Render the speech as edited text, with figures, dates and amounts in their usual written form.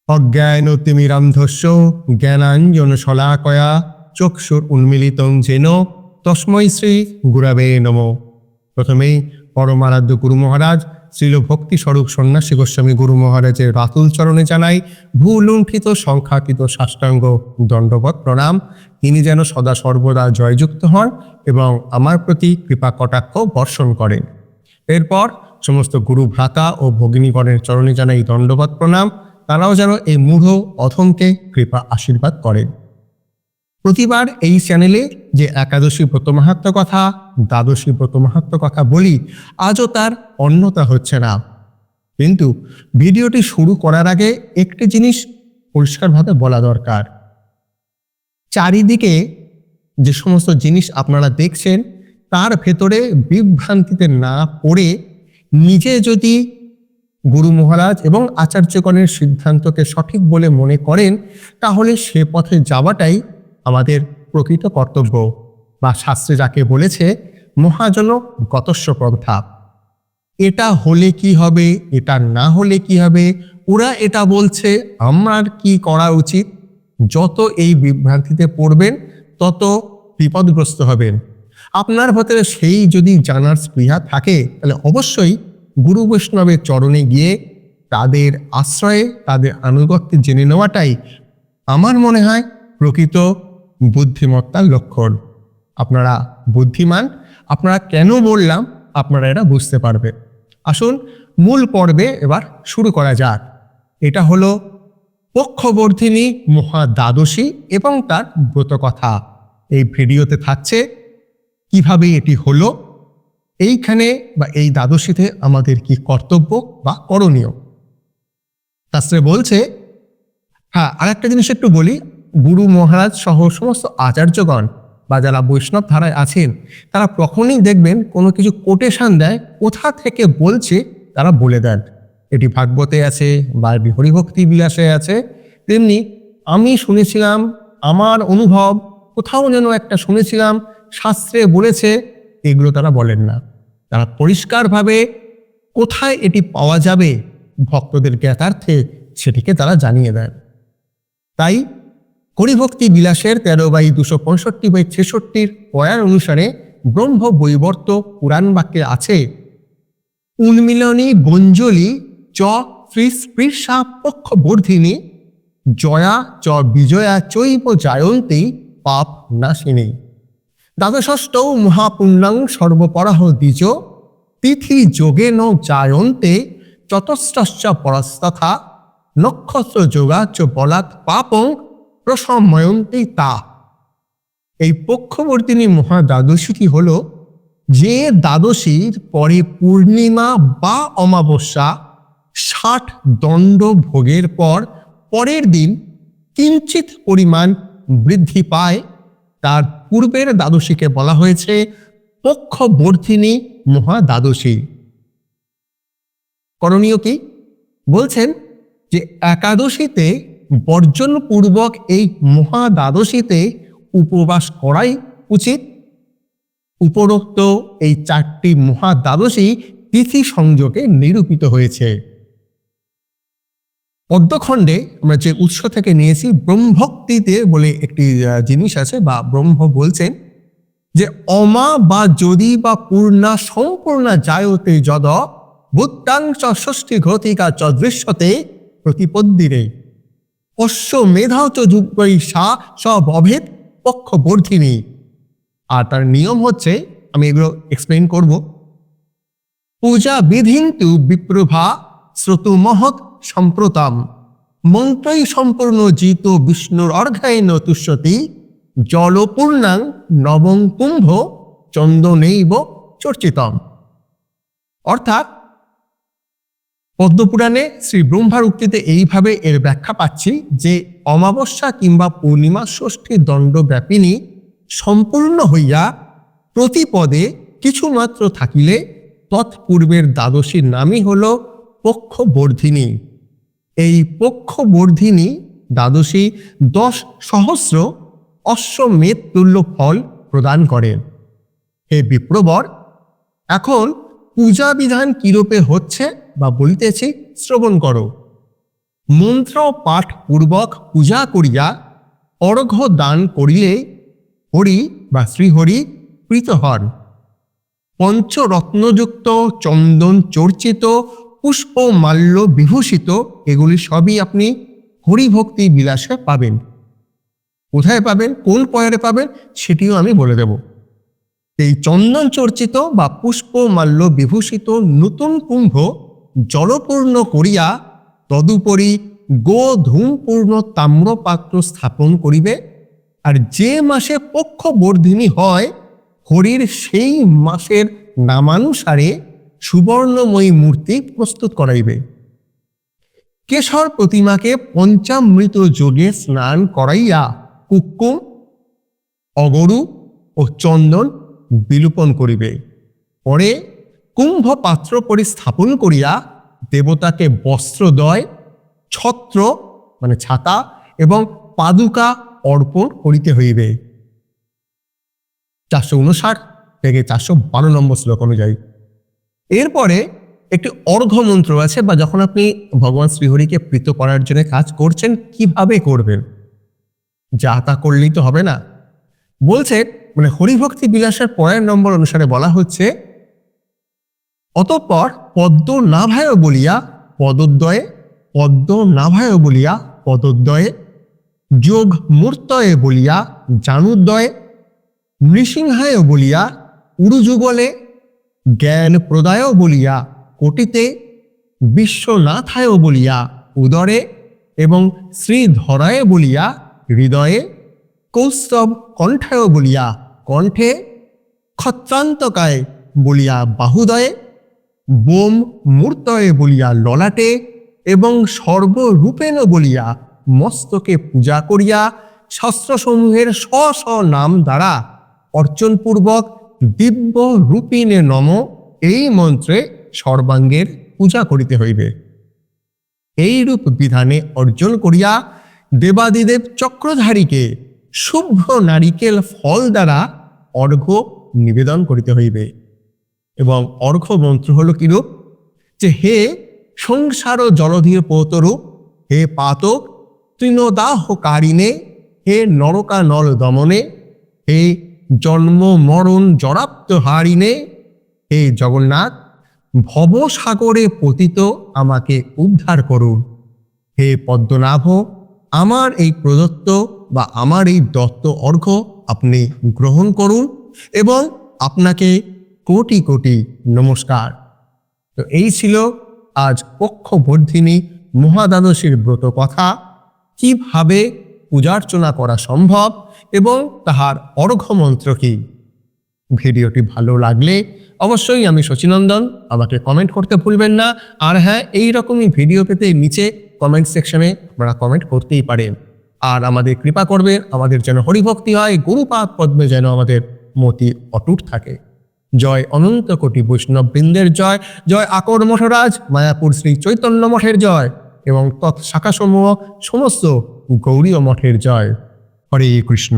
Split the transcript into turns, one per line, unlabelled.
অজ্ঞানতিমিরান্ধস্য জ্ঞানাঞ্জনশলাকয়া চক্ষুর উন্মিলিতং যেন তস্मै শ্রী গুরবে নমঃ। প্রথমেই পরমারাধ্য গুরু মহারাজ শ্রীল ভক্তি স্বরূপ সন্ন্যাসী গোস্বামী গুরু মহারাজের রাতুল চরণে জানাই ভূলুণ্ঠিত সংখ্যাকৃত সাষ্টাঙ্গ দণ্ডবৎ প্রণাম। তিনি যেন সদা সর্বদা জয়যুক্ত হন এবং আমার প্রতি কৃপা কটাক্ষ বর্ষণ করেন। এরপর সমস্ত গুরু ভ্রাতা ও ভগিনীগণের চরণে জানাই দণ্ডবৎ প্রণাম। তারাও যেন এই মূঢ় অধমকে কৃপা আশীর্বাদ করেন। প্রতিবার এই চ্যানেলে যে একাদশী ব্রত মাহাত্ম্য কথা, দ্বাদশী ব্রত মাহাত্ম্য কথা বলি, আজও তার অন্যতা হচ্ছে না। কিন্তু ভিডিওটি শুরু করার আগে একটি জিনিস পরিষ্কারভাবে বলা দরকার। চারিদিকে যে সমস্ত জিনিস আপনারা দেখছেন তার ভেতরে বিভ্রান্তিতে না পড়ে নিজে যদি গুরু মহারাজ এবং আচার্যগণের সিদ্ধান্তকে সঠিক বলে মনে করেন, তাহলে সে পথে যাওয়াটাই আমাদের প্রকৃত কর্তব্য, বা শাস্ত্রে যাকে বলেছে মহাজন গতস্য পন্থা। এটা হলে কি হবে, এটা না হলে কি হবে, ওরা এটা বলছে, আমার কি করা উচিত, যত এই বিভ্রান্তিতে পড়বেন তত বিপদগ্রস্ত হবেন। আপনার ভেতরে সেই যদি জানার স্পৃহা থাকে, তাহলে অবশ্যই গুরু বৈষ্ণবের চরণে গিয়ে তাদের আশ্রয়ে তাদের আনুগত্যে জেনে নেওয়াটাই আমার মনে হয় প্রকৃত বুদ্ধিমত্তার লক্ষণ। আপনারা বুদ্ধিমান, আপনারা কেন বললাম আপনারা এটা বুঝতে পারবে। আসুন মূল পর্বে এবার শুরু করা যাক। এটা হলো পক্ষবর্ধিনী মহা দ্বাদশী এবং তার ব্রতকথা। এই ভিডিওতে থাকছে কিভাবে এটি হলো, এইখানে বা এই দ্বাদশীতে আমাদের কি কর্তব্য বা করণীয়। শাস্ত্রে বলছে, আরেকটা জিনিস একটু বলি, গুরু মহারাজ সহ সমস্ত আচার্যগণ বা যারা বৈষ্ণব ধারায় আছেন, তারা কখনই দেখবেন কোনো কিছু কোটেশন দেয়, কোথা থেকে বলছে তারা বলে দেন। এটি ভাগবতে আছে বা হরিভক্তি বিলাসে আছে। তেমনি আমি শুনেছিলাম, আমার অনুভব কোথাও যেন একটা শুনেছিলাম, শাস্ত্রে বলেছে, এগুলো তারা বলেন না। তারা পরিষ্কারভাবে কোথায় এটি পাওয়া যাবে ভক্তদের জ্ঞাতার্থে সেটিকে তারা জানিয়ে দেন। তাই হরিভক্তি বিলাসের 13/265/66 পয়ার অনুসারে ব্রহ্ম বৈবর্ত পুরাণ বাক্যে আছে, উন্মিলনী গঞ্জলি চ শ্রীস্পৃশা পক্ষবর্ধিনী জয়া চ বিজয়া চৈব জায়ন্তী পাপ নাশিনী। দ্বাদশষ্ঠৌ মহাপুণ্যং সর্বপরাহ দ্বিজ তিথি যোগেন জায়ন্তে চতস্রশ্চ পরস্তথা নক্ষত্র যোগাচ বলাৎ পাপং প্রশময়ন্তি তা। এই পক্ষবর্তিনী মহা দ্বাদশীটি হল যে দ্বাদশীর পরে পূর্ণিমা বা অমাবস্যা 60 দণ্ড ভোগের পর পরের দিন কিঞ্চিত পরিমাণ বৃদ্ধি পায়, তার পূর্বের দ্বাদশীকে বলা হয়েছে পক্ষবর্ধিনী মহা দ্বাদশী। করণীয় কি বলছেন, যে একাদশীতে বর্জনপূর্বক এই মহা দ্বাদশীতে উপবাস করাই উচিত। উপরোক্ত এই 4টি মহা দ্বাদশী তিথি সংযোগে নিরূপিত হয়েছে। পদ্মখণ্ডে আমরা যে উৎস থেকে নিয়েছি, ব্রহ্মভক্তিতে বলে একটি জিনিস আছে, বা ব্রহ্ম বলছেন যে অমা বা যদি বা পূর্ণা সম্পূর্ণা জায়তে যদ বুদ্ধাংশ ষষ্ঠী ঘটিকা চ দৃশ্যতে প্রতিপদ্দিরে অশ্ব মেধা চ যুগৈ সা সব অভেদ পক্ষবর্ধিনী। আর তার নিয়ম হচ্ছে, আমি এগুলো এক্সপ্লেন করব। পূজা বিধিন্তু বিপ্রভা শ্রোতু মহৎ সম্প্রতাম মন্ত্রই সম্পূর্ণ জিত বিষ্ণুর অর্ঘায়ন তুষ্যতি জলপূর্ণাং নবং কুম্ভ চন্দনৈব চর্চিতম। অর্থাৎ পদ্মপুরাণে শ্রী ব্রহ্মার উক্তিতে এইভাবে এর ব্যাখ্যা পাচ্ছি যে অমাবস্যা কিংবা পূর্ণিমা ষষ্ঠী দণ্ডব্যাপিনী সম্পূর্ণ হইয়া প্রতিপদে কিছুমাত্র থাকিলে তৎপূর্বের দ্বাদশীর নামই হল পক্ষবর্ধিনী। এই পক্ষবর্ধিনী দ্বাদশী 10,000 অশ্বমেধ তুল্য ফল প্রদান করেন। হে বিপ্রবর, এখন পূজা বিধান কিরূপে হচ্ছে বা বলিতেছি শ্রবণ করো। মন্ত্র পাঠ পূর্বক পূজা করিয়া অর্ঘ্য দান করিলে হরি বা শ্রীহরি প্রীত হন। পঞ্চরত্নযুক্ত, চন্দন চর্চিত, পুষ্প মাল্য বিভূষিত এগুলি সবই আপনি হরিভক্তি বিলাসে পাবেন। কোথায় পাবেন, কোন পয়ারে পাবেন সেটিও আমি বলে দেব। এই চন্দন চর্চিত বা পুষ্প মাল্য বিভূষিত নতুন কুম্ভ জলপূর্ণ করিয়া তদুপরি গোধূমপূর্ণ তাম্রপাত্র স্থাপন করিবে। আর যে মাসে পক্ষবর্ধিনী হয় হরির সেই মাসের নামানুসারে সুবর্ণময়ী মূর্তি প্রস্তুত করাইবে। কেশর প্রতিমাকে পঞ্চামৃত যোগে স্নান করাইয়া কুকুম, অগরু ও চন্দন বিলোপন করিবে। পরে কুম্ভ পাত্র পরিস্থাপন করিয়া দেবতাকে বস্ত্রদ্বয়, ছত্র মানে ছাতা এবং পাদুকা অর্পণ করিতে হইবে। 459 থেকে 412 নম্বর শ্লোক অনুযায়ী। এরপরে একটি অর্ঘ্য মন্ত্র আছে, বা যখন আপনি ভগবান শ্রীহরিকে প্রীত করার জন্য কাজ করছেন কিভাবে করবেন, যা তা করলেই তো হবে না। বলছে মানে হরিভক্তি বিলাসের পরের নম্বর অনুসারে বলা হচ্ছে, অতঃপর পদ্ম নাভায় বলিয়া পদোদ্বয়ে, পদ্ম নাভায় বলিয়া পদোদ্বয়ে, যোগ মূর্তয়ে বলিয়া জানুদ্বয়ে, নৃসিংহায় বলিয়া উরুযুগলে, জ্ঞান প্রদায় বলিয়া কোটিতে, বিশ্বনাথায় বলিয়া উদরে এবং শ্রীধরায় বলিয়া হৃদয়ে, কৌস্তব কণ্ঠায় বলিয়া কণ্ঠে, ক্ষত্রান্তকায় বলিয়া বাহুদয়ে, বোম মূর্তয়ে বলিয়া ললাটে এবং সর্বরূপেণ বলিয়া মস্তকে পূজা করিয়া শাস্ত্রসমূহের স্ব স্ব নাম দ্বারা অর্চনপূর্বক দিব্য রূপিণে নম এই মন্ত্রে সর্বাঙ্গের পূজা করিতে হইবে। এইরূপ বিধানে অর্জন করিয়া দেবাদিদেব চক্রধারীকে শুভ্র নারিকেল ফল দ্বারা অর্ঘ্য নিবেদন করিতে হইবে। এবং অর্ঘ্য মন্ত্র হল কিরূপ, যে হে সংসার জলধির পৌতরূপ, হে পাতক তৃণদাহকারিণে, হে নরকানল দমনে, হে জন্ম মরণ জরাপ্ত হারিণে, হে জগন্নাথ ভবসাগরে পতিত আমাকে উদ্ধার করুন। হে পদ্মনাভ, আমার এই প্রদত্ত বা আমার এই দত্ত অর্ঘ্য আপনি গ্রহণ করুন এবং আপনাকে কোটি কোটি নমস্কার। তো এই ছিল আজ পক্ষবর্ধিনী মহাদ্বাদশীর ব্রত কথা, কিভাবে পূজার্চনা করা সম্ভব এবং তাহার অর্ঘ্য মন্ত্র কি। ভিডিওটি ভালো লাগলে অবশ্যই আমি শচীনন্দন, আমাকে কমেন্ট করতে ভুলবেন না। আর হ্যাঁ, এই রকমই ভিডিও পেতে নিচে কমেন্ট সেকশনে আপনারা কমেন্ট করতেই পারেন। আর আমাদের কৃপা করবেন, আমাদের যেন হরিভক্তি হয়, গুরুপাদ পদ্মে যেন আমাদের মতি অটুট থাকে। জয় অনন্ত কোটি বৈষ্ণব বৃন্দের জয়, জয় আকর মঠরাজ মায়াপুর শ্রী চৈতন্য মঠের জয় এবং তৎ শাখাসমূহ সমস্ত গৌরীয় মঠের জয়। হরে কৃষ্ণ।